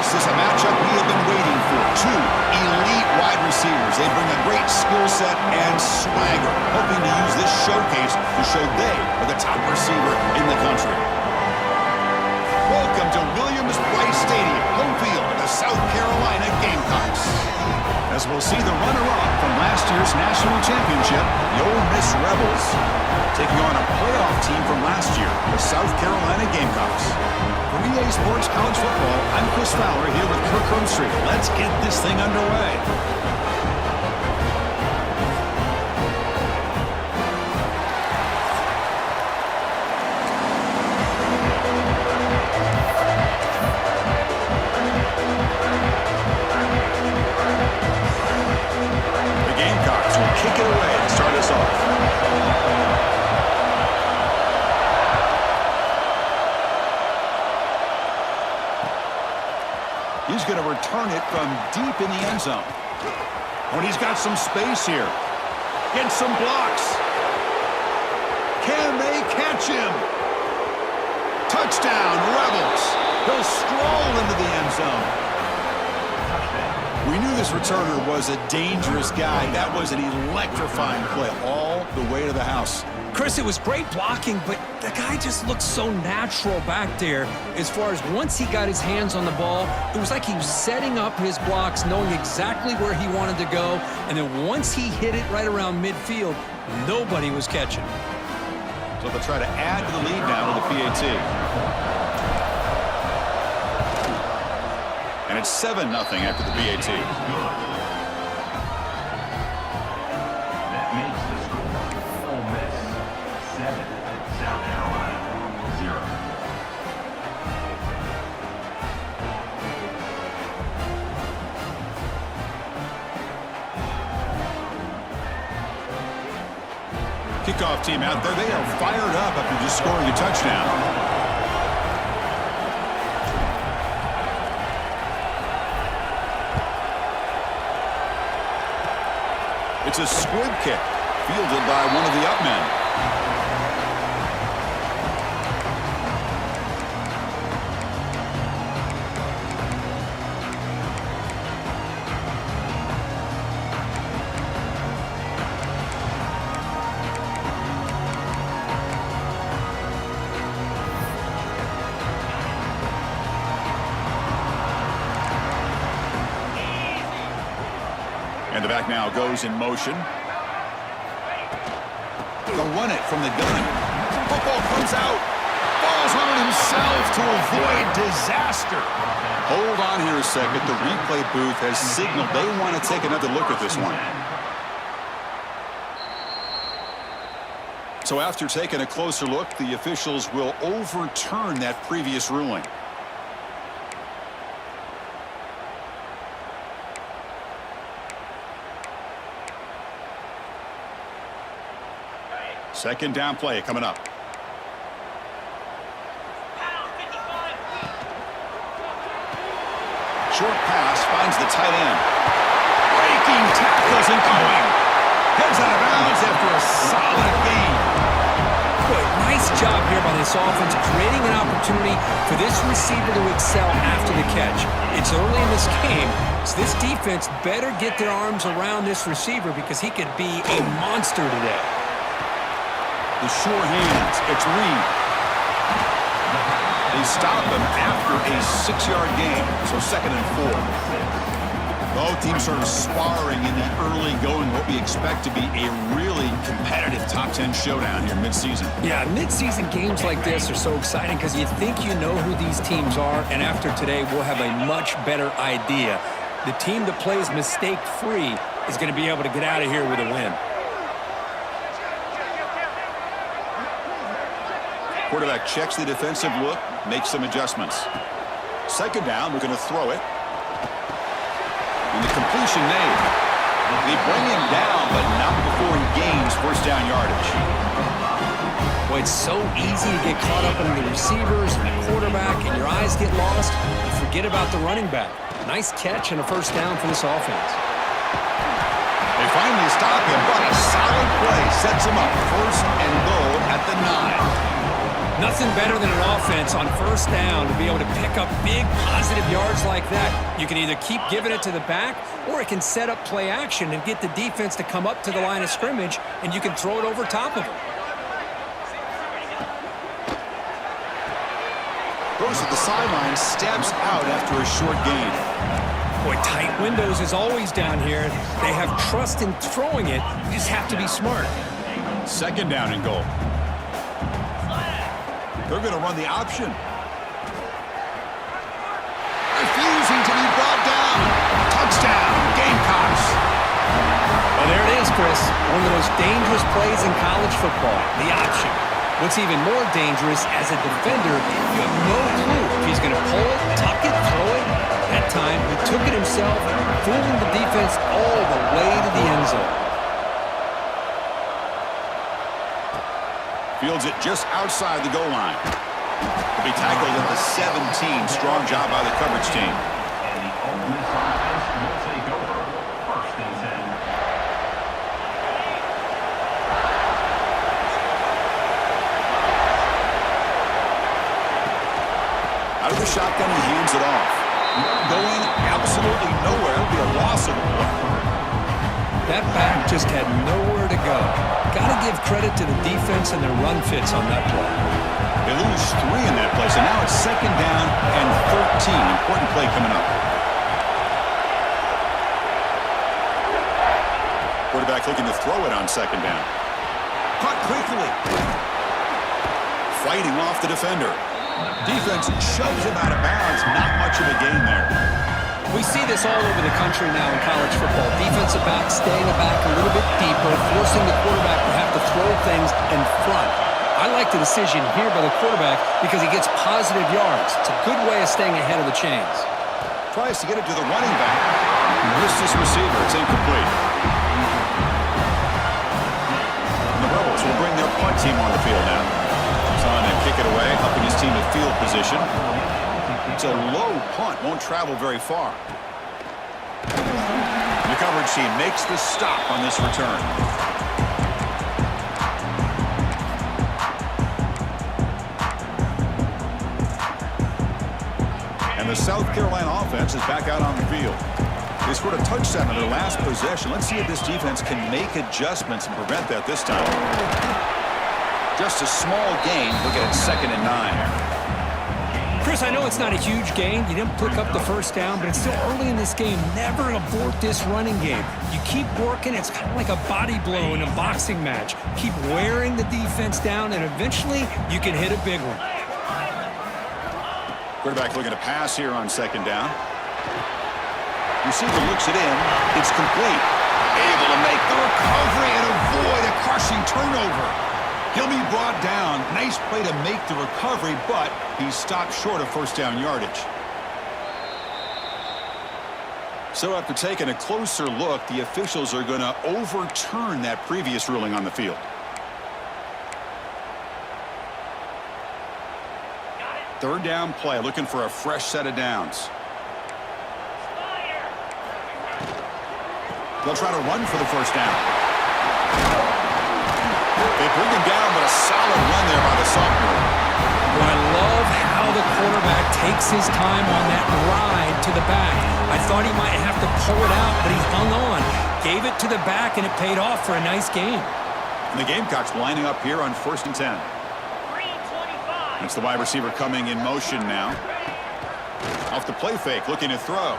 This is a matchup we have been waiting for. Two elite wide receivers. They bring a great skill set and swagger, hoping to use this showcase to show they are the top receiver in the country. Welcome to Williams-Brice Stadium, home field of the South Carolina Gamecocks. As we'll see the runner-up from last year's national championship, the Ole Miss Rebels, taking on a playoff team from last year, the South Carolina Gamecocks. For EA Sports College Football, I'm Chris Fowler here with Kirk Rumstreet. Let's get this thing underway. The Gamecocks will kick it away to start us off. He's going to return it from deep in the end zone. When he's got some space here. Gets some blocks. Can they catch him? Touchdown, Rebels. He'll stroll into the end zone. We knew this returner was a dangerous guy. That was an electrifying play all the way to the house. Chris, it was great blocking, but the guy just looked so natural back there as far as once he got his hands on the ball, it was like he was setting up his blocks, knowing exactly where he wanted to go, and then once he hit it right around midfield, nobody was catching. So they'll try to add to the lead now with the PAT. And it's 7-0 after the PAT. That makes the score Ole Miss 7, South Carolina 0. Kickoff team out there. They are fired up after just scoring a touchdown. It's a squib kick, fielded by one of the up men. And the back now goes in motion. They'll run it from the gun. Football comes out. Falls on it himself to avoid disaster. Hold on here a second. The replay booth has signaled they want to take another look at this one. So after taking a closer look, the officials will overturn that previous ruling. Second down play coming up. Short pass finds the tight end. Breaking tackles and going. Heads out of bounds after a solid gain. Boy, nice job here by this offense, creating an opportunity for this receiver to excel after the catch. It's early in this game, so this defense better get their arms around this receiver because he could be a monster today. The sure hands. It's Reed. They stop him after a 6-yard gain, so 2nd and 4. Both teams sort of sparring in the early going, what we expect to be a really competitive top 10 showdown here midseason. Yeah, midseason games like this are so exciting because you think you know who these teams are, and after today, we'll have a much better idea. The team that plays mistake-free is going to be able to get out of here with a win. Quarterback checks the defensive look, makes some adjustments. Second down, we're going to throw it. And the completion made. They bring him down, but not before he gains first down yardage. Boy, it's so easy to get caught up in the receivers and the quarterback, and your eyes get lost. You forget about the running back. Nice catch and a first down for this offense. They finally stop him, but a solid play sets him up. First and goal at the 9. Nothing better than an offense on first down to be able to pick up big positive yards like that. You can either keep giving it to the back, or it can set up play action and get the defense to come up to the line of scrimmage, and you can throw it over top of them. Goes to the sideline, steps out after a short gain. Boy, tight windows is always down here. They have trust in throwing it. You just have to be smart. Second down and goal. They're going to run the option. Refusing to be brought down. Touchdown, Gamecocks. Well, there it is, Chris. One of the most dangerous plays in college football, the option. What's even more dangerous, as a defender, you have no clue if he's going to pull it, tuck it, throw it. That time, he took it himself, fooling the defense all the way to the end zone. Fields it just outside the goal line. Will be tackled at the 17. Strong job by the coverage team. And the Ole Miss offense will take over first and 10. Out of the shotgun, he hands it off. Going absolutely nowhere. It'll be a loss of a point. That back just had nowhere to go. Got to give credit to the defense and their run fits on that play. They lose 3 in that play, so now it's second down and 13. Important play coming up. Quarterback looking to throw it on second down. Caught quickly. Fighting off the defender. Defense shoves him out of bounds. Not much of a gain there. We see this all over the country now in college football. Defensive backs staying back a little bit deeper, forcing the quarterback to have to throw things in front. I like the decision here by the quarterback because he gets positive yards. It's a good way of staying ahead of the chains. Tries to get it to the running back. Missed this receiver. It's incomplete. And the Rebels will bring their punt team on the field now. He's on and kick it away, helping his team in field position. It's a low punt, won't travel very far. The coverage team makes the stop on this return. And the South Carolina offense is back out on the field. They scored a touchdown in their last possession. Let's see if this defense can make adjustments and prevent that this time. Just a small gain. Look at it, 2nd and 9. Chris, I know it's not a huge gain. You didn't pick up the first down, but it's still early in this game. Never abort this running game. You keep working. It's kind of like a body blow in a boxing match. Keep wearing the defense down, and eventually you can hit a big one. Quarterback looking to pass here on second down. Receiver looks it in. It's complete. Able to make the recovery and avoid a crushing turnover. He'll be brought down. Nice play to make the recovery, but he stopped short of first down yardage. So after taking a closer look, the officials are going to overturn that previous ruling on the field. Third down play, looking for a fresh set of downs. They'll try to run for the first down. They bring him down, but a solid run there by the sophomore. Well, I love how the quarterback takes his time on that ride to the back. I thought he might have to pull it out, but he hung on. Gave it to the back, and it paid off for a nice game. And the Gamecocks lining up here on 1st and 10. It's the wide receiver coming in motion now. Off the play fake, looking to throw.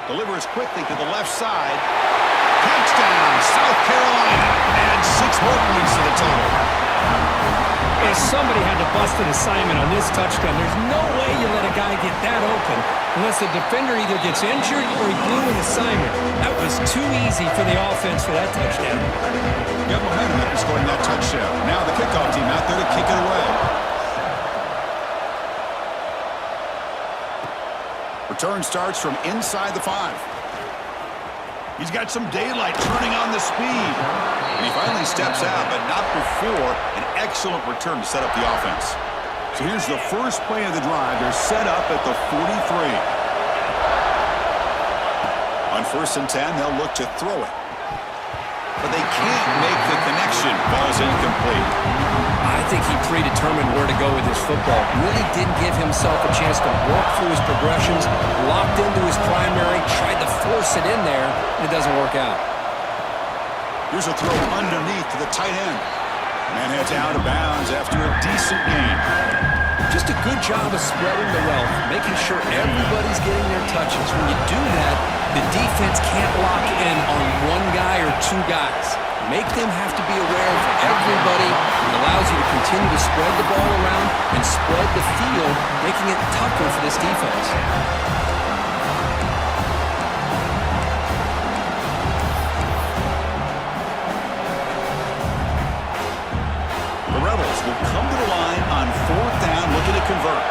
Delivers quickly to the left side. Touchdown, South Carolina. Add 6 more points to the total. If somebody had to bust an assignment on this touchdown, there's no way you let a guy get that open unless the defender either gets injured or he blew an assignment. That was too easy for the offense for that touchdown. Got momentum after scoring that touchdown. Now the kickoff team out there to kick it away. Return starts from inside the 5. He's got some daylight turning on the speed. And he finally steps out, but not before an excellent return to set up the offense. So here's the first play of the drive. They're set up at the 43. On 1st and 10, they'll look to throw it. but they can't make the connection. Ball's incomplete. I think he predetermined where to go with his football. Really didn't give himself a chance to work through his progressions, locked into his primary, tried to force it in there, and it doesn't work out. Here's a throw underneath to the tight end. Man heads out of bounds after a decent gain. Just a good job of spreading the wealth, making sure everybody's getting their touches. When you do that, the defense can't lock in on one guy or two guys. Make them have to be aware of everybody. It allows you to continue to spread the ball around and spread the field, making it tougher for this defense. The Rebels will come to the line on 4th down, looking to convert.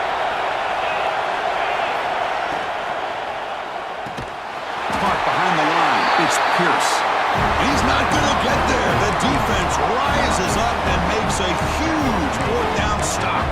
Caught behind the line. It's Pierce. He's not going to get there. The defense rises up and makes a huge 4th down stop.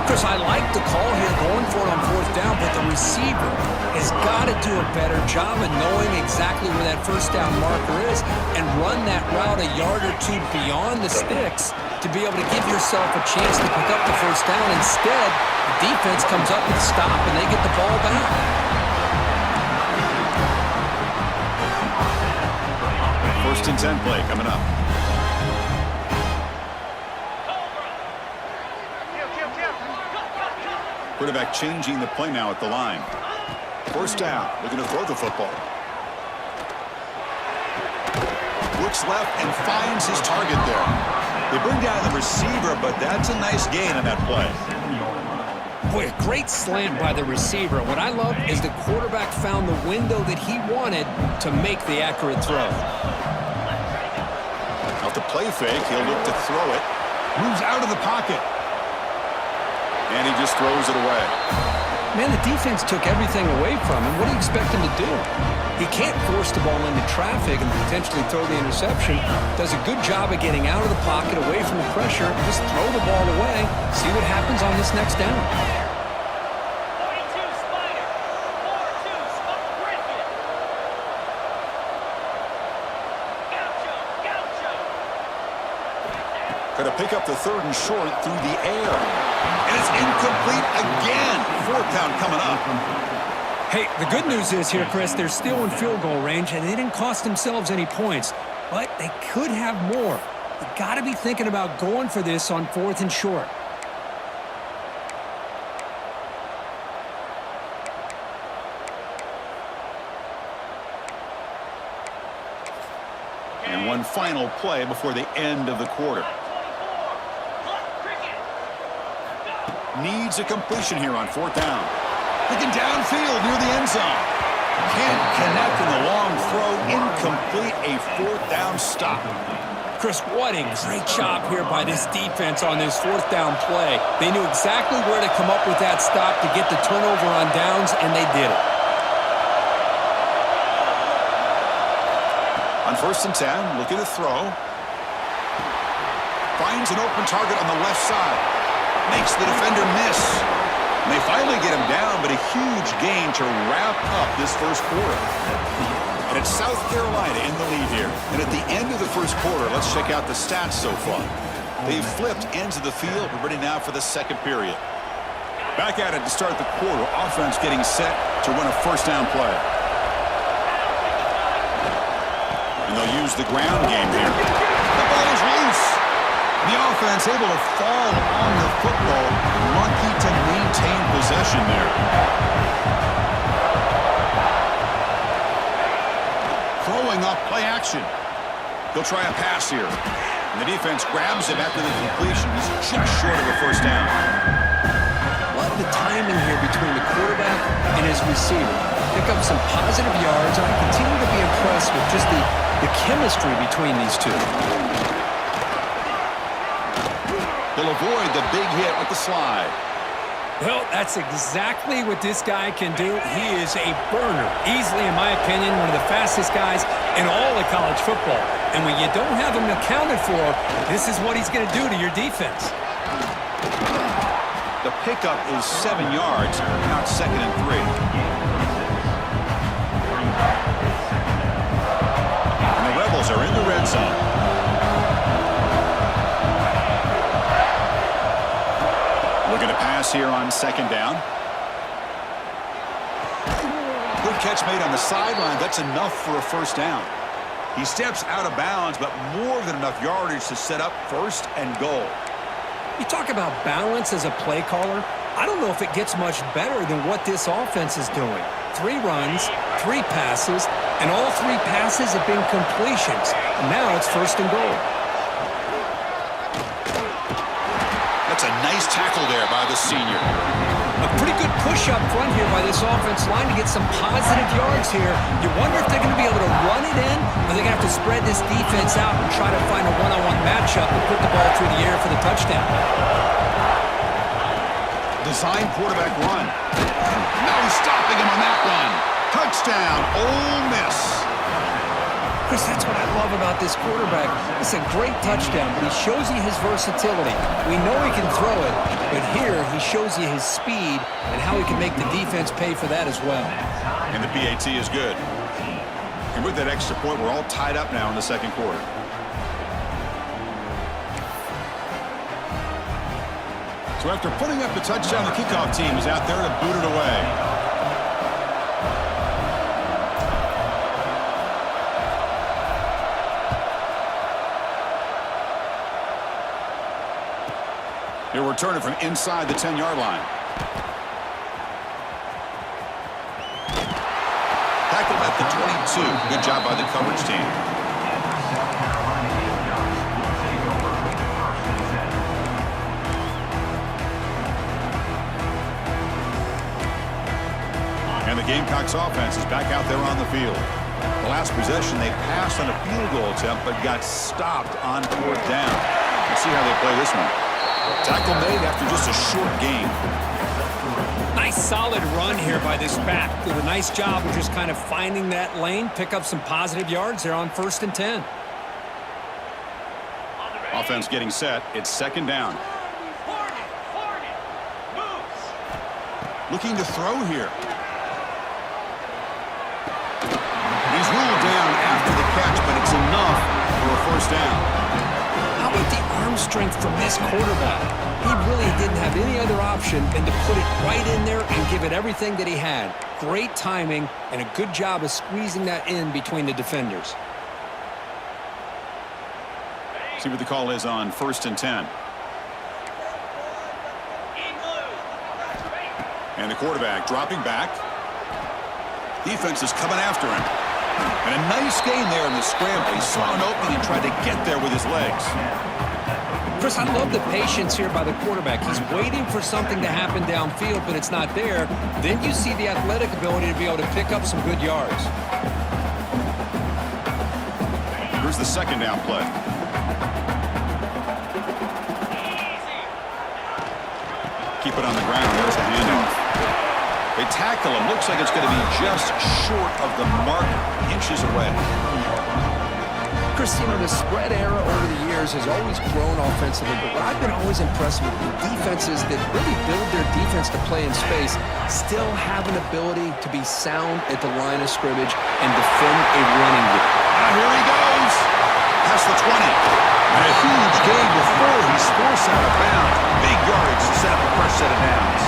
Chris, I like the call here going for it on 4th down, but the receiver has got to do a better job of knowing exactly where that 1st down marker is and run that route a yard or two beyond the sticks to be able to give yourself a chance to pick up the 1st down. Instead, the defense comes up with a stop and they get the ball back. First and 10 play coming up. Quarterback changing the play now at the line. 1st down, looking to throw the football. Looks left and finds his target there. They bring down the receiver, but that's a nice gain on that play. Boy, a great slant by the receiver. What I love is the quarterback found the window that he wanted to make the accurate throw. Off the play fake, he'll look to throw it. Moves out of the pocket. And he just throws it away. Man, the defense took everything away from him. What do you expect him to do? He can't force the ball into traffic and potentially throw the interception. Does a good job of getting out of the pocket, away from the pressure. Just throw the ball away. See what happens on this next down. Going to pick up the 3rd and short through the air. And it's incomplete again. 4th down coming up. Hey, the good news is here, Chris, they're still in field goal range, and they didn't cost themselves any points. But they could have more. You got to be thinking about going for this on 4th and short. And one final play before the end of the quarter. Needs a completion here on 4th down. Looking downfield near the end zone. Can't connect in the long throw. Incomplete. A 4th down stop. Chris, what a great job here by this defense on this 4th down play. They knew exactly where to come up with that stop to get the turnover on downs, and they did it. On 1st and 10, looking to throw. Finds an open target on the left side. Makes the defender miss. And they finally get him down, but a huge gain to wrap up this 1st quarter. And it's South Carolina in the lead here. And at the end of the 1st quarter, let's check out the stats so far. They've flipped ends of the field. We're ready now for the 2nd period. Back at it to start the quarter. Offense getting set to run a 1st down play. And they'll use the ground game here. The ball is loose. The offense able to fall on the football. Lucky to maintain possession there. Throwing up play action. They'll try a pass here. And the defense grabs him after the completion. He's just short of a 1st down. Love the timing here between the quarterback and his receiver. Pick up some positive yards, and I continue to be impressed with just the chemistry between these two. He'll avoid the big hit with the slide. Well, that's exactly what this guy can do. He is a burner. Easily, in my opinion, one of the fastest guys in all of college football. And when you don't have him accounted for, this is what he's going to do to your defense. The pickup is 7 yards, now 2nd and 3. And the Rebels are in the on second down. Good catch made on the sideline. That's enough for a first down. He steps out of bounds, but more than enough yardage to set up first and goal. You talk about balance as a play caller. I don't know if it gets much better than what this offense is doing. 3 runs, 3 passes, and all 3 passes have been completions. And now it's first and goal. That's a nice tackle there by the senior. A pretty good push up front here by this offense line to get some positive yards here. You wonder if they're going to be able to run it in, or they're going to have to spread this defense out and try to find a one-on-one matchup and put the ball through the air for the touchdown. Design quarterback run. No stopping him on that run. Touchdown, Ole Miss. Chris, that's what I love about this quarterback. It's a great touchdown, but he shows you his versatility. We know he can throw it, but here he shows you his speed and how he can make the defense pay for that as well. And the PAT is good. And with that extra point, we're all tied up now in the second quarter. So after putting up the touchdown, the kickoff team is out there to boot it away. He'll return it from inside the 10-yard line. Tackled at the 22. Good job by the coverage team. And the Gamecocks offense is back out there on the field. The last possession, they passed on a field goal attempt, but got stopped on 4th down. Let's see how they play this one. Tackle made after just a short gain. Nice solid run here by this back. Did a nice job of just kind of finding that lane, pick up some positive yards there on 1st and 10. Offense getting set. It's 2nd down. Looking to throw here. He's ruled down after the catch, but it's enough for a 1st down. How about the arm strength from this quarterback? He really didn't have any other option than to put it right in there and give it everything that he had. Great timing and a good job of squeezing that in between the defenders. See what the call is on 1st and 10. And the quarterback dropping back. Defense is coming after him. And a nice gain there in the scramble. He saw an opening and tried to get there with his legs. Chris, I love the patience here by the quarterback. He's waiting for something to happen downfield, but it's not there. Then you see the athletic ability to be able to pick up some good yards. Here's the 2nd down play. Keep it on the ground. There's the handoff. They tackle him. Looks like it's going to be just short of the mark, inches away. Chris, you know, the spread era over the years has always grown offensively, but what I've been always impressed with the defenses that really build their defense to play in space still have an ability to be sound at the line of scrimmage and defend a running game. Here he goes. Past the 20. And a huge gain before he's forced out of bounds. Big yardage to set up a fresh set of downs.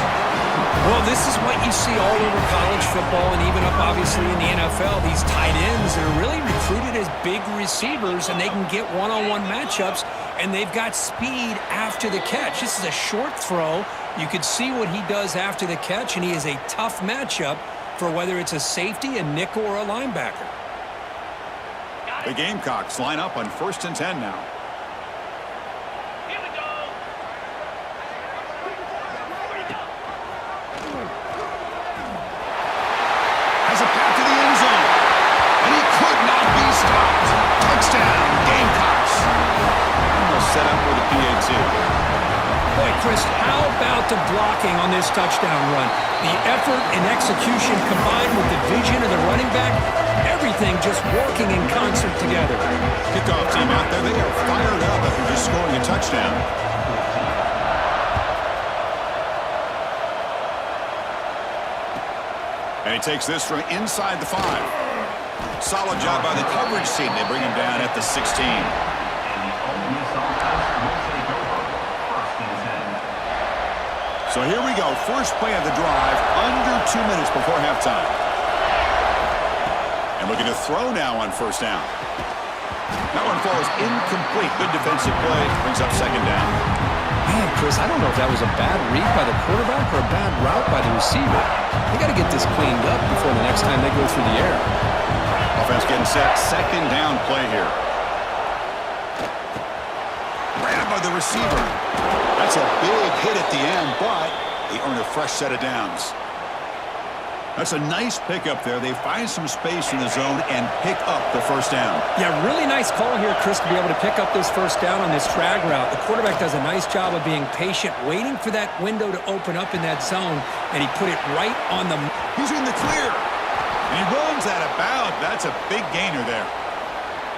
Well, this is what you see all over college football and even up, obviously, in the NFL. These tight ends that are really recruited as big receivers, and they can get one-on-one matchups, and they've got speed after the catch. This is a short throw. You could see what he does after the catch, and he is a tough matchup for whether it's a safety, a nickel, or a linebacker. The Gamecocks line up on 1st and 10 now. Has a path to the end zone. And he could not be stopped. Touchdown, Gamecocks. Almost set up for the PAT. Boy, Chris, how about the blocking on this touchdown run? The effort and execution combined with the vision of the running back, everything just working in concert together. Kickoff team out there, they are fired up after just scoring a touchdown. And he takes this from inside the 5. Solid job by the coverage team. They bring him down at the 16. So here we go. First play of the drive, under 2 minutes before halftime. And looking to throw now on first down. That one falls incomplete. Good defensive play. Brings up second down. Man, Chris, I don't know if that was a bad read by the quarterback or a bad route by the receiver. They got to get this cleaned up before the next time they go through the air. Offense getting set. Second down play here. Ran by the receiver. That's a big hit at the end, but they earn a fresh set of downs. That's a nice pickup there. They find some space in the zone and pick up the first down. Yeah, really nice call here, Chris, to be able to pick up this first down on this drag route. The quarterback does a nice job of being patient, waiting for that window to open up in that zone, and he put it right on the... He's in the clear. And he runs out of bounds. That's a big gainer there.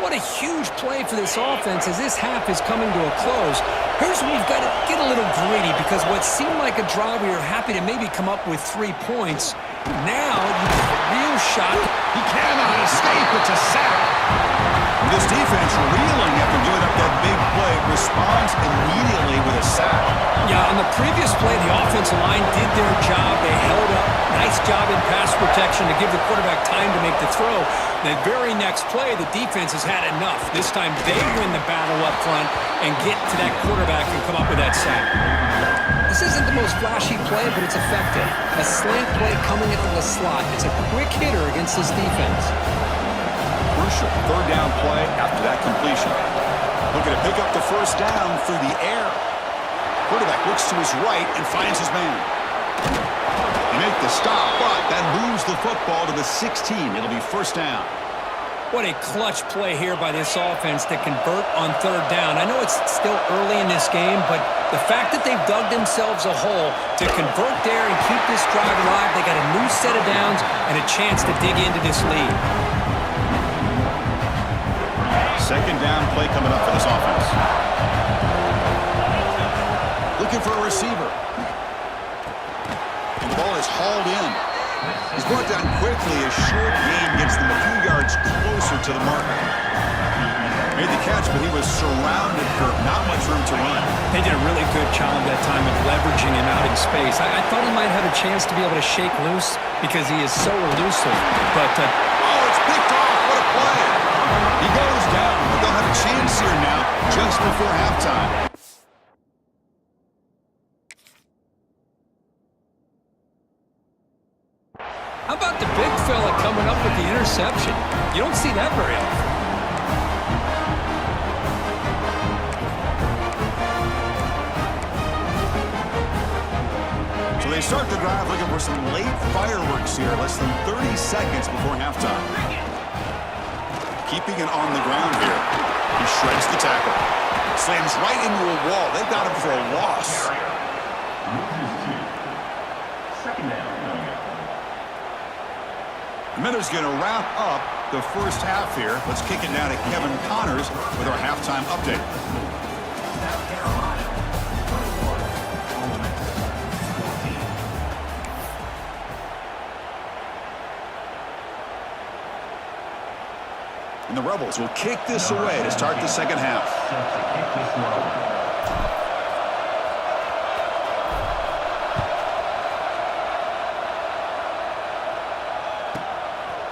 What a huge play for this offense as this half is coming to a close. Here's where we've got to get a little greedy because what seemed like a drive we were happy to maybe come up with 3 points, now you get a real shot. He cannot escape. It's a sack. This defense reeling after giving up that big play responds immediately with a sack. Yeah, on the previous play, the offensive line did their job. They held up. Nice job in pass protection to give the quarterback time to make the throw. The very next play, the defense has had enough. This time they win the battle up front and get to that quarterback and come up with that sack. This isn't the most flashy play, but it's effective. A slant play coming into the slot. It's a quick hitter against this defense. Crucial third down play after that completion. Looking to pick up the first down through the air. Quarterback looks to his right and finds his man. They make the stop, but that moves the football to the 16. It'll be first down. What a clutch play here by this offense to convert on third down. I know it's still early in this game, but the fact that they've dug themselves a hole to convert there and keep this drive alive, they got a new set of downs and a chance to dig into this lead. Second down play coming up for this offense. Looking for a receiver. And the ball is hauled in. He's brought down quickly. A short gain gets them a few yards closer to the mark. Made the catch, but he was surrounded for not much room to run. They did a really good job that time of leveraging him out in space. I thought he might have a chance to be able to shake loose because he is so elusive. But oh, it's picked off. What a play. He goes down, but they'll have a chance here now just before halftime. how about the big fella coming up with the interception? You don't see that very often. So they start the drive looking for some late fireworks here, less than 30 seconds before halftime. Keeping it on the ground here. He shreds the tackle. Slams right into a wall. They got him for a loss. Second down. And then there's going to wrap up the first half here. Let's kick it down to Kevin Connors with our halftime update. South Carolina, 21. Ole Miss, 14. And the Rebels will kick this away to start the second half. Set to kick this one away.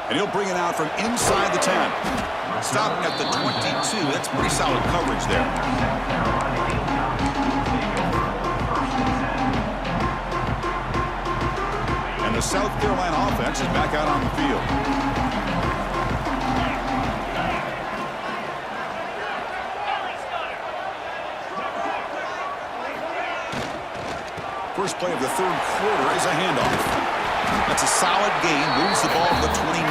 And he'll bring it out from inside the 10. Stopping at the 22. That's pretty solid coverage there. And the South Carolina offense is back out on the field. First play of the third quarter is a handoff. That's a solid gain. Moves the ball to the 29.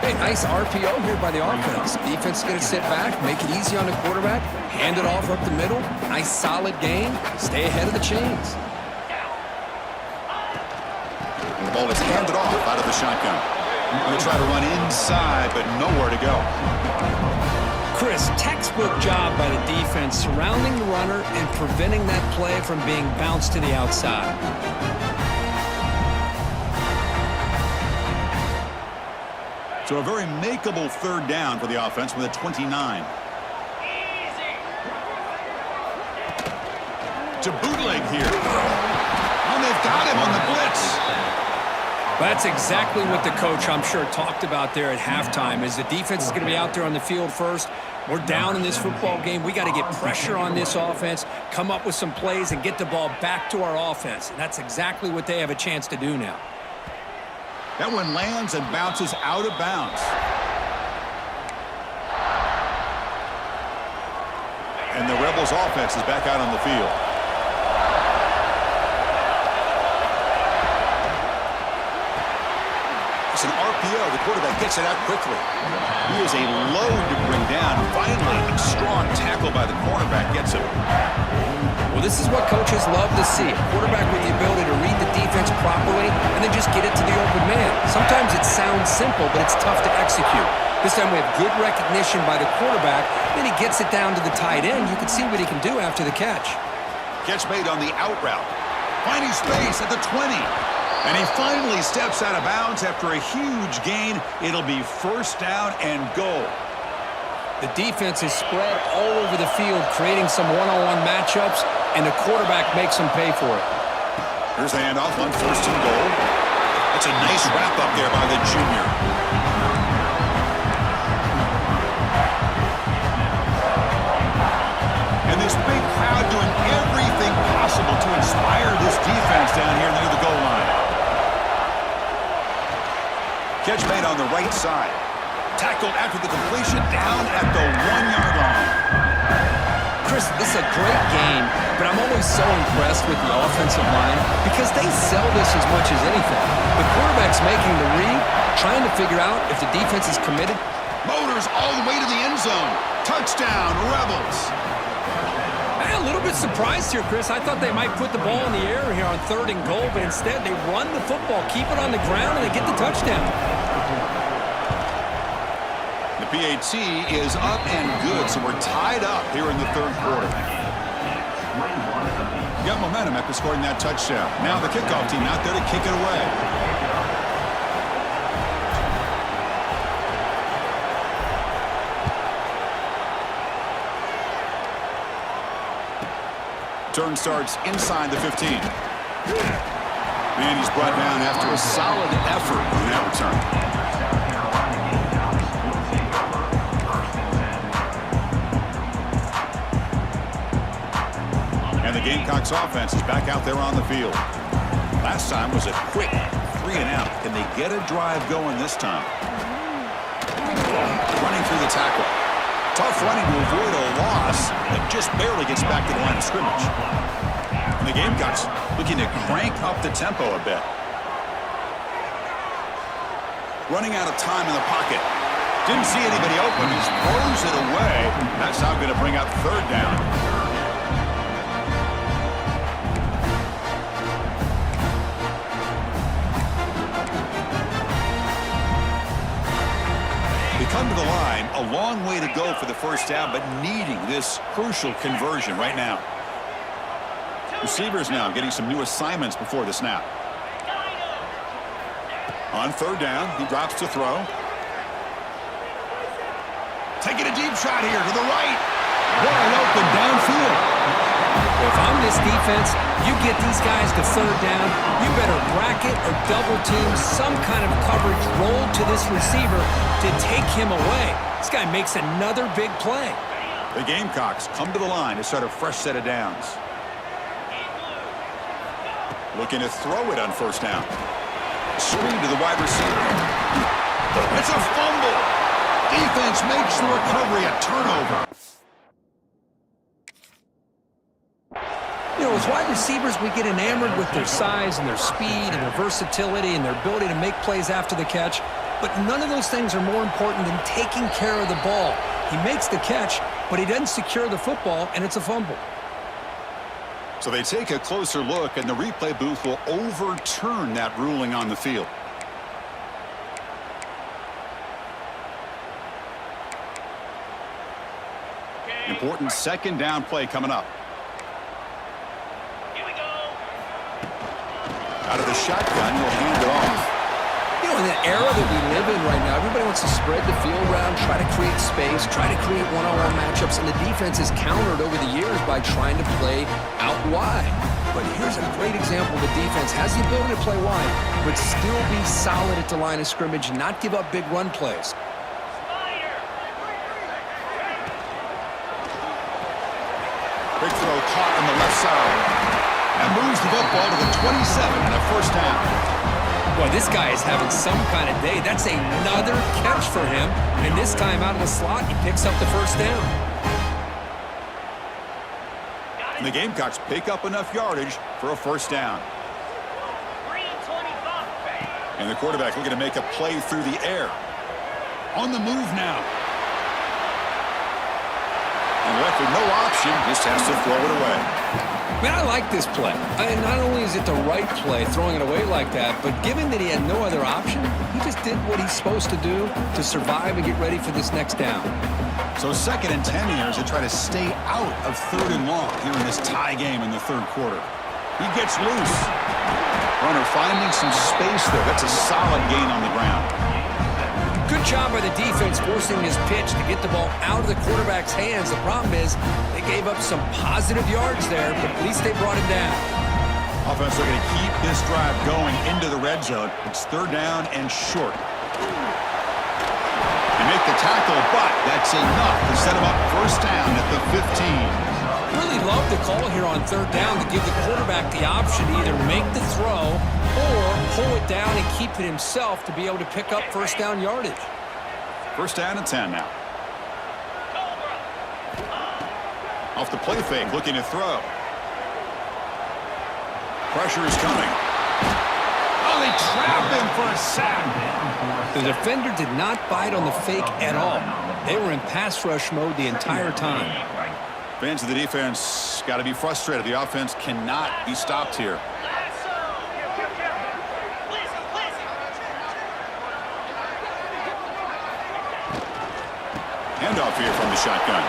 Hey, nice RPO here by the offense. Defense is going to sit back, make it easy on the quarterback, hand it off up the middle. Nice solid gain. Stay ahead of the chains. And the ball is handed off out of the shotgun. Going to try to run inside, but nowhere to go. Chris, textbook job by the defense surrounding the runner and preventing that play from being bounced to the outside. So a very makeable third down for the offense with a 29. to bootleg here. And they've got him on the blitz. That's exactly what the coach, I'm sure, talked about there at halftime, is the defense is going to be out there on the field first. We're down in this football game. We got to get pressure on this offense, come up with some plays, and get the ball back to our offense. And that's exactly what they have a chance to do now. That one lands and bounces out of bounds. And the Rebels offense is back out on the field. It's an RPO. The quarterback gets it out quickly. He is a load to bring down. Finally, a strong tackle by the cornerback gets him. Well, this is what coaches love to see. A quarterback with the ability to read the defense properly and then just get it to the open man. Sometimes it sounds simple, but it's tough to execute. This time we have good recognition by the quarterback. Then he gets it down to the tight end. You can see what he can do after the catch. Catch made on the out route. Finding space at the 20. And he finally steps out of bounds after a huge gain. It'll be first down and goal. The defense is spread all over the field, creating some one-on-one matchups, and the quarterback makes them pay for it. Here's the handoff on first and goal. That's a nice wrap-up there by the junior. And this big crowd doing everything possible to inspire this defense down here near the goal line. Catch made on the right side. Tackled after the completion down at the 1-yard line. Chris, this is a great game, but I'm always so impressed with the offensive line because they sell this as much as anything. The quarterback's making the read, trying to figure out if the defense is committed. Motors all the way to the end zone. Touchdown, Rebels. I'm a little bit surprised here, Chris. I thought they might put the ball in the air here on 3rd and goal, but instead they run the football, keep it on the ground, and they get the touchdown. The PAT is up and good, so we're tied up here in the 3rd quarter. Got momentum after scoring that touchdown. Now the kickoff team out there to kick it away. Turn starts inside the 15. And he's brought down after a solid effort on that return. And the Gamecocks offense is back out there on the field. Last time was a quick 3 and out. Can they get a drive going this time? Running through the tackle. Tough running to avoid a loss, but just barely gets back to the line of scrimmage. And the Gamecocks looking to crank up the tempo a bit. Running out of time in the pocket. Didn't see anybody open. Just throws it away. That's now going to bring up 3rd down. Come to the line, a long way to go for the first down, but needing this crucial conversion right now. Receivers now getting some new assignments before the snap. On 3rd down, he drops to throw. Taking a deep shot here to the right. Wide open downfield. If I'm this defense, you get these guys to 3rd down, you better bracket or double team some kind of coverage roll to this receiver to take him away. This guy makes another big play. The Gamecocks come to the line to start a fresh set of downs. Looking to throw it on 1st down. Screen to the wide receiver. It's a fumble. Defense makes the recovery a turnover. You know, as wide receivers, we get enamored with their size and their speed and their versatility and their ability to make plays after the catch. But none of those things are more important than taking care of the ball. He makes the catch, but he doesn't secure the football, and it's a fumble. So they take a closer look, and the replay booth will overturn that ruling on the field. Important 2nd down play coming up. Out of the shotgun, he'll hand it off. You know, In the era that we live in right now, everybody wants to spread the field around, try to create space, try to create one-on-one matchups, and the defense has countered over the years by trying to play out wide. But here's a great example. The defense has the ability to play wide, but still be solid at the line of scrimmage and not give up big run plays. Big throw caught on the left side. That moves the football to the 27 and a first down. Boy, this guy is having some kind of day. That's another catch for him. And this time out of the slot, he picks up the first down. And the Gamecocks pick up enough yardage for a first down. And the quarterback looking to make a play through the air. On the move now. And left with no option, just has to throw it away. Man, I like this play. And not only is it the right play, throwing it away like that, but given that he had no other option, he just did what he's supposed to do to survive and get ready for this next down. So 2nd and 10 here as they try to stay out of 3rd and long here in this tie game in the 3rd quarter. He gets loose. Runner finding some space there. That's a solid gain on the ground. Good job by the defense forcing his pitch to get the ball out of the quarterback's hands. The problem is they gave up some positive yards there, but at least they brought him down. Offense looking to keep this drive going into the red zone. It's 3rd down and short. They make the tackle, but that's enough to set him up first down at the 15. Really love the call here on 3rd down to give the quarterback the option to either make the throw or pull it down and keep it himself to be able to pick up first down yardage. First down and 10 now. Off the play fake, looking to throw. Pressure is coming. Oh, they trap him for a sack. The defender did not bite on the fake at all. They were in pass rush mode the entire time. Fans of the defense got to be frustrated. The offense cannot be stopped here. Handoff here from the shotgun.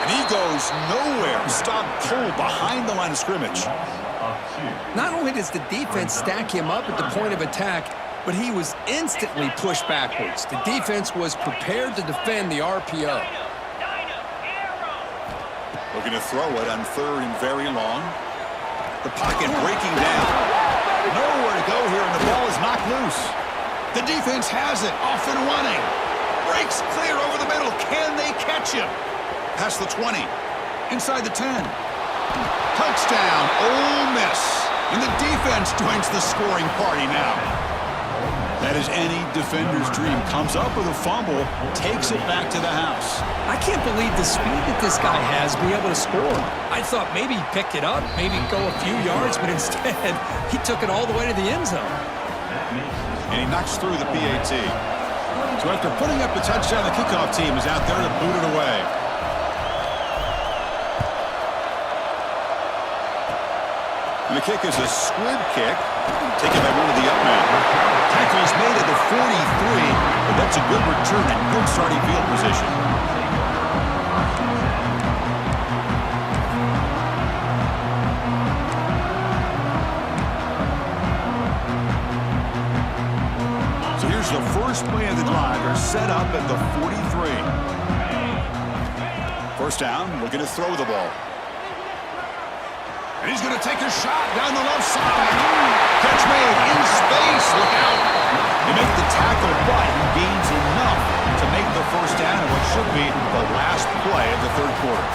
And he goes nowhere. Stop cold behind the line of scrimmage. Not only does the defense stack him up at the point of attack, but he was instantly pushed backwards. The defense was prepared to defend the RPO. Looking to throw it on 3rd and very long. The pocket breaking down. Nowhere to go here, and the ball is knocked loose. The defense has it, off and running. Breaks clear over the middle. Can they catch him? Past the 20. Inside the 10. Touchdown, Ole Miss. And the defense joins the scoring party now. That is any defender's dream. Comes up with a fumble, takes it back to the house. I can't believe the speed that this guy has to be able to score. I thought maybe he picked it up, maybe go a few yards, but instead he took it all the way to the end zone. And he knocks through the PAT. So after putting up the touchdown, the kickoff team is out there to boot it away. And the kick is a squib kick, taken by one of the up men. Tackle is made at the 43, but that's a good return and good starting field position. So here's the first play of the drive. They're set up at the 43. First down, looking to throw the ball. And he's going to take a shot down the left side. Catch made in space. Look out. They make the tackle, but he gains enough to make the first down in what should be the last play of the 3rd quarter.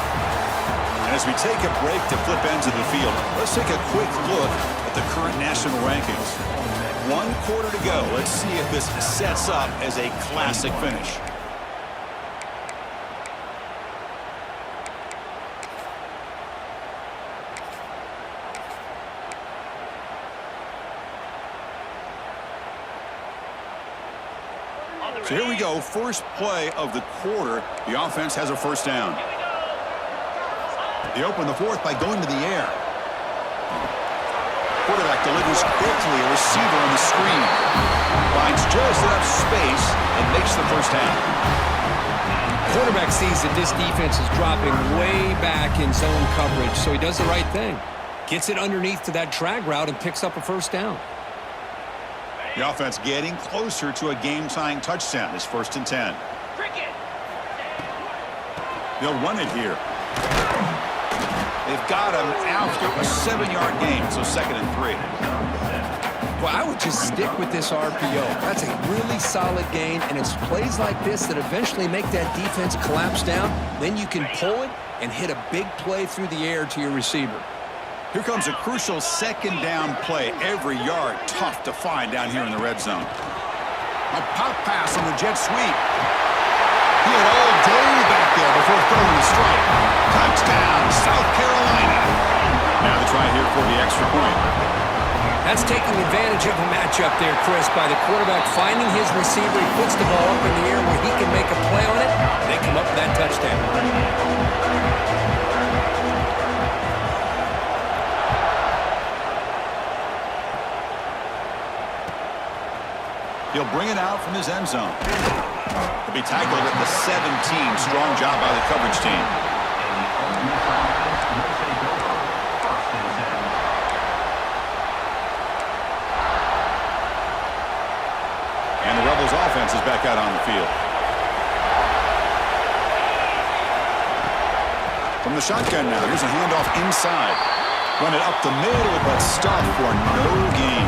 And as we take a break to flip ends of the field, let's take a quick look at the current national rankings. 1 quarter to go. Let's see if this sets up as a classic finish. So here we go, first play of the quarter. The offense has a first down. They open the 4th by going to the air. Quarterback delivers quickly, a receiver on the screen. Finds just enough space and makes the first down. Quarterback sees that this defense is dropping way back in zone coverage, so he does the right thing. Gets it underneath to that drag route and picks up a first down. The offense getting closer to a game-tying touchdown. It's 1st and 10. They'll run it here. They've got him after a 7-yard gain, so 2nd and 3. Well, I would just stick with this RPO. That's a really solid gain, and it's plays like this that eventually make that defense collapse down. Then you can pull it and hit a big play through the air to your receiver. Here comes a crucial 2nd down play. Every yard tough to find down here in the red zone. A pop pass on the jet sweep. He had all day back there before throwing the strike. Touchdown, South Carolina. Now the try here for the extra point. That's taking advantage of the matchup there, Chris, by the quarterback finding his receiver. He puts the ball up in the air where he can make a play on it. They come up with that touchdown. He'll bring it out from his end zone. He'll be tackled at the 17. Strong job by the coverage team. And the Rebels offense is back out on the field. From the shotgun now, here's a handoff inside. Run it up the middle, but stop for no gain.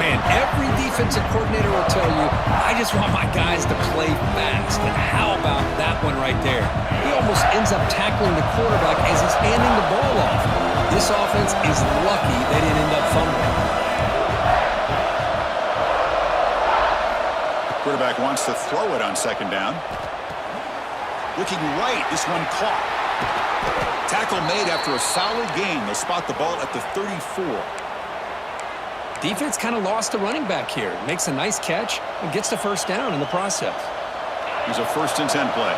Man, every defensive coordinator will tell you, I just want my guys to play fast. And how about that one right there? He almost ends up tackling the quarterback as he's handing the ball off. This offense is lucky they didn't end up fumbling. Quarterback wants to throw it on 2nd down. Looking right, this one caught. Tackle made after a solid gain. They'll spot the ball at the 34. Defense kind of lost the running back here. Makes a nice catch and gets the 1st down in the process. Here's a 1st and 10 play.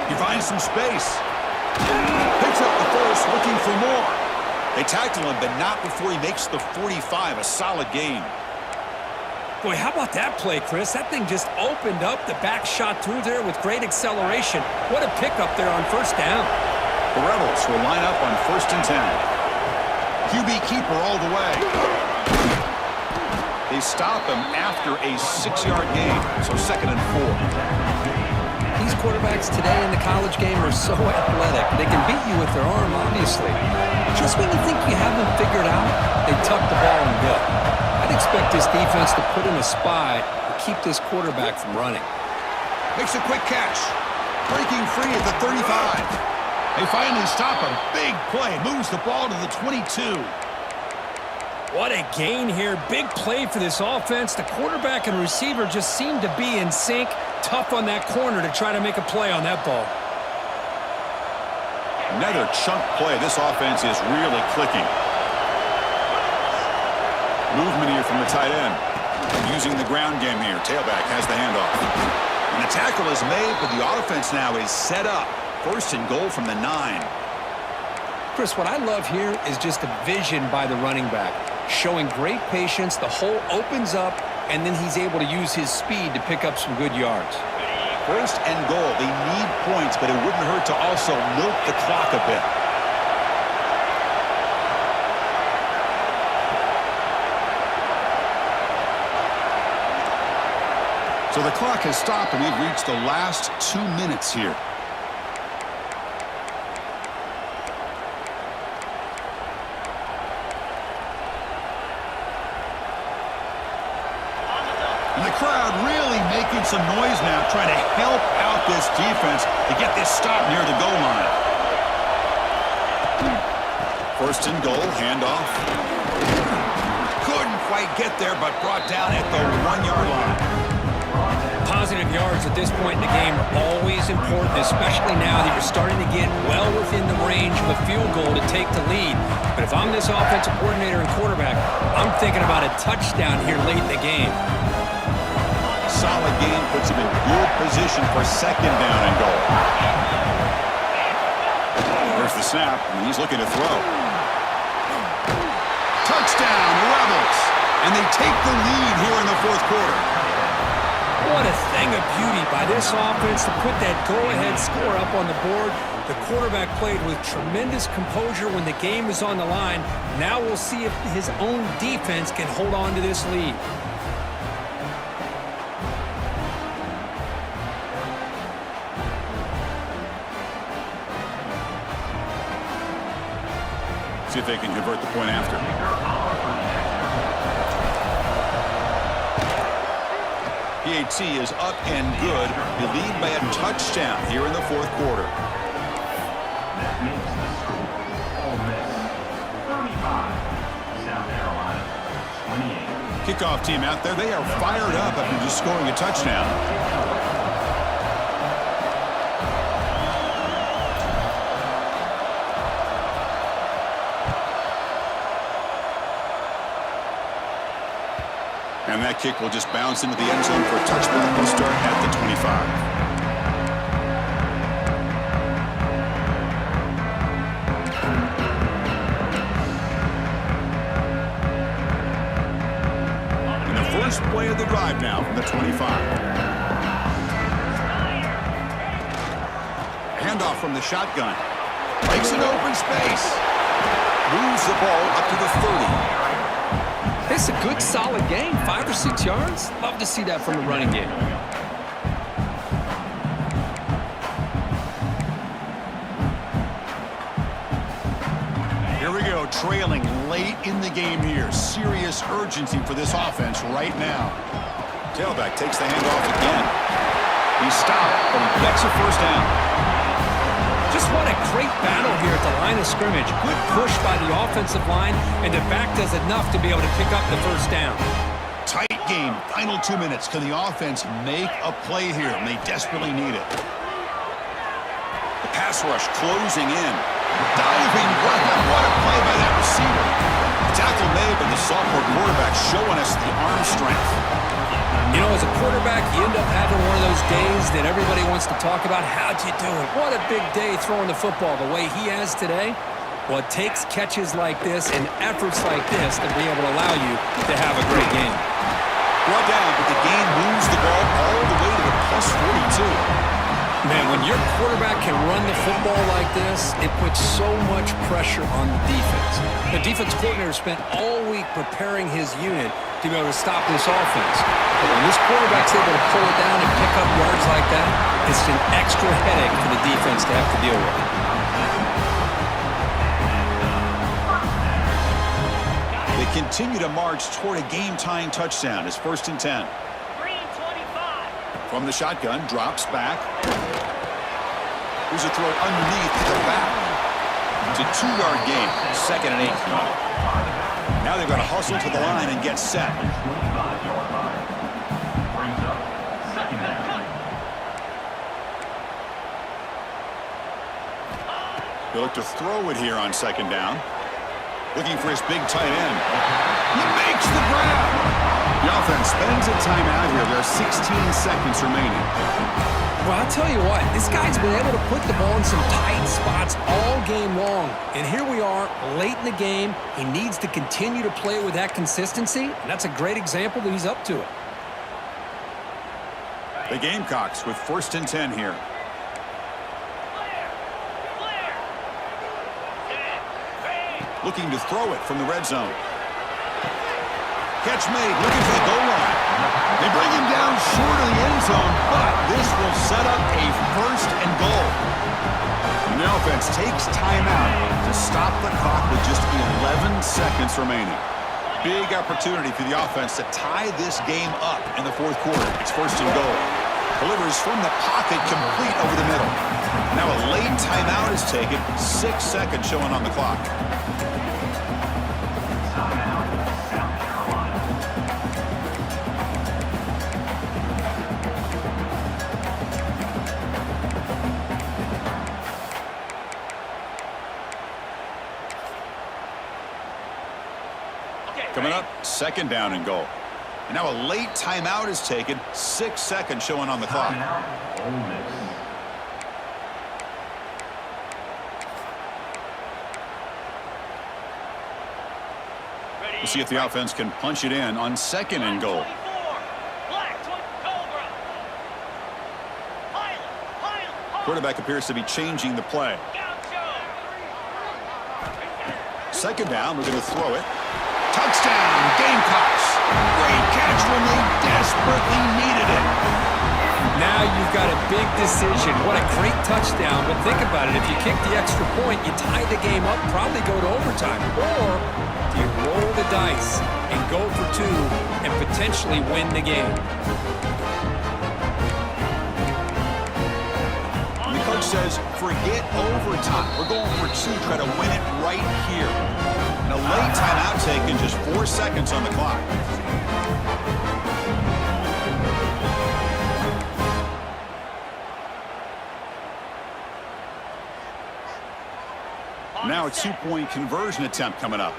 He finds some space. Picks up the first, looking for more. They tackle him, but not before he makes the 45. A solid gain. Boy, how about that play, Chris? That thing just opened up. The back shot through there with great acceleration. What a pickup there on 1st down. The Rebels will line up on 1st and 10. QB keeper all the way. They stop him after a 6-yard gain, so 2nd and 4. These quarterbacks today in the college game are so athletic. They can beat you with their arm, obviously. Just when you think you have them figured out, they tuck the ball and go. I'd expect this defense to put in a spy to keep this quarterback from running. Makes a quick catch. Breaking free at the 35. They finally stop him. Big play. Moves the ball to the 22. What a gain here. Big play for this offense. The quarterback and receiver just seem to be in sync. Tough on that corner to try to make a play on that ball. Another chunk play. This offense is really clicking. Movement here from the tight end. Using the ground game here. Tailback has the handoff. And the tackle is made, but the offense now is set up. 1st and goal from the 9. Chris, what I love here is just the vision by the running back. Showing great patience, the hole opens up, and then he's able to use his speed to pick up some good yards. 1st and goal. They need points, but it wouldn't hurt to also milk the clock a bit. So the clock has stopped, and we've reached the last 2 minutes here. And the crowd really making some noise now, trying to help out this defense to get this stop near the goal line. 1st and goal, handoff. Couldn't quite get there, but brought down at the 1-yard line. Positive yards at this point in the game are always important, especially now that you're starting to get well within the range of a field goal to take the lead. But if I'm this offensive coordinator and quarterback, I'm thinking about a touchdown here late in the game. Solid game puts him in good position for 2nd down and goal. There's the snap, and he's looking to throw. Touchdown, Rebels! And they take the lead here in the 4th quarter. What a thing of beauty by this offense to put that go-ahead score up on the board. The quarterback played with tremendous composure when the game was on the line. Now we'll see if his own defense can hold on to this lead. See if they can convert the point after. PAT is up and good. You lead by a touchdown here in the fourth quarter. That makes the score Ole Miss 35, South Carolina 28. Kickoff team out there. They are fired up after just scoring a touchdown. And that kick will just bounce into the end zone for a touchback. We'll start at the 25. And the first play of the drive now from the 25. Handoff from the shotgun. Makes an open space. Moves the ball up to the 30. It's a good, solid game. 5 or 6 yards. Love to see that from the running game. Here we go, trailing late in the game here. Serious urgency for this offense right now. Tailback takes the handoff again. He's stopped, but he gets a first down. Just what a great battle here at the line of scrimmage. Good push by the offensive line, and the back does enough to be able to pick up the first down. Tight game, final 2 minutes. Can the offense make a play here? And they desperately need it. The pass rush closing in. Diving, what a play by that receiver. The tackle made, but the sophomore quarterback showing us the arm strength. You know, as a quarterback, you end up having one of those days that everybody wants to talk about. How'd you do it? What a big day throwing the football the way he has today. Well, it takes catches like this and efforts like this to be able to allow you to have a great game. Brought down, but the game moves the ball all the way to the plus 42. Man, when your quarterback can run the football like this, it puts so much pressure on the defense. The defense coordinator spent all week preparing his unit to be able to stop this offense. But when this quarterback's able to pull it down and pick up yards like that, it's an extra headache for the defense to have to deal with. They continue to march toward a game-tying touchdown. It's 1st and 10. From the shotgun, drops back. Here's a throw underneath to the back. It's a 2-yard gain, 2nd and 8. Now they've got to hustle to the line and get set. They look to throw it here on 2nd down. Looking for his big tight end. He makes the grab. The offense spends a timeout here. There are 16 seconds remaining. Well, I'll tell you what, this guy's been able to put the ball in some tight spots all game long. And here we are, late in the game. He needs to continue to play with that consistency, and that's a great example that he's up to it. The Gamecocks with 1st and 10 here. Looking to throw it from the red zone. Catch made, looking for the goal line. They bring him down short of the end zone, but this will set up a 1st and goal. And the offense takes timeout to stop the clock with just 11 seconds remaining. Big opportunity for the offense to tie this game up in the fourth quarter. It's 1st and goal. Delivers from the pocket, complete over the middle. Now a late timeout is taken, 6 seconds showing on the clock. Coming up, 2nd down and goal. And now a late timeout is taken. 6 seconds showing on the clock. We'll see if the offense can punch it in on 2nd and goal. Quarterback appears to be changing the play. Second down, we're going to throw it. Touchdown, Gamecocks. Great catch when they desperately needed it. Now you've got a big decision. What a great touchdown. But think about it. If you kick the extra point, you tie the game up, probably go to overtime. Or do you roll the dice and go for two and potentially win the game? And the coach says, forget overtime. We're going for two, try to win it right here. And a late timeout taken, just 4 seconds on the clock. Now a two-point conversion attempt coming up.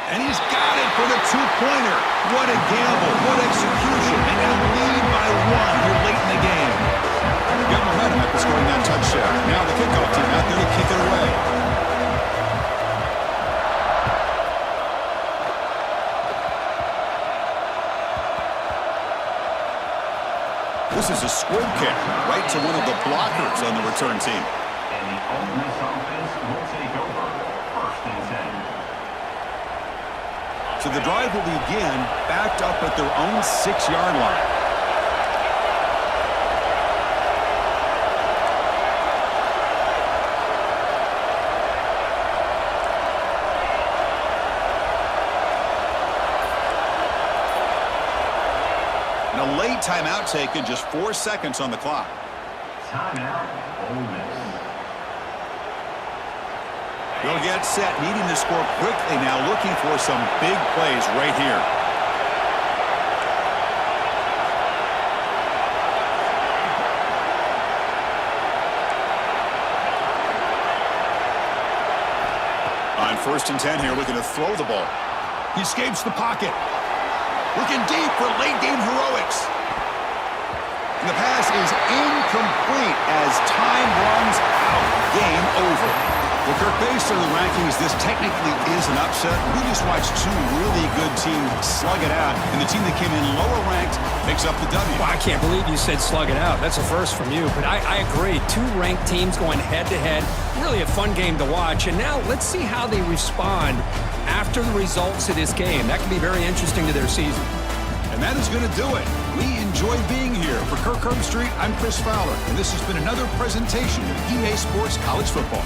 And he's got it for the two-pointer. What a gamble. What execution. And now lead by one here late in the game. Got momentum after scoring that touchdown. Now the kickoff team out there to kick it away. This is a squib kick right to one of the blockers on the return team. And the Ole Miss offense will take over. 1st and 10. So the drive will begin backed up at their own 6-yard line. And a late timeout taken, just 4 seconds on the clock. Timeout, Ole Miss. They'll get set, needing to score quickly now, looking for some big plays right here. On 1st and 10 here, looking to throw the ball. He escapes the pocket. Looking deep for late-game heroics. And the pass is incomplete as time runs out. Game over. Well, Kirk, based on the rankings, this technically is an upset. We just watched two really good teams slug it out, and the team that came in lower ranked picks up the W. Well, I can't believe you said slug it out. That's a first from you. But I agree. Two ranked teams going head-to-head. Really a fun game to watch. And now let's see how they respond after the results of this game. That can be very interesting to their season. And that is going to do it. We enjoyed being here. For Kirk Herbstreit, I'm Chris Fowler, and this has been another presentation of EA Sports College Football.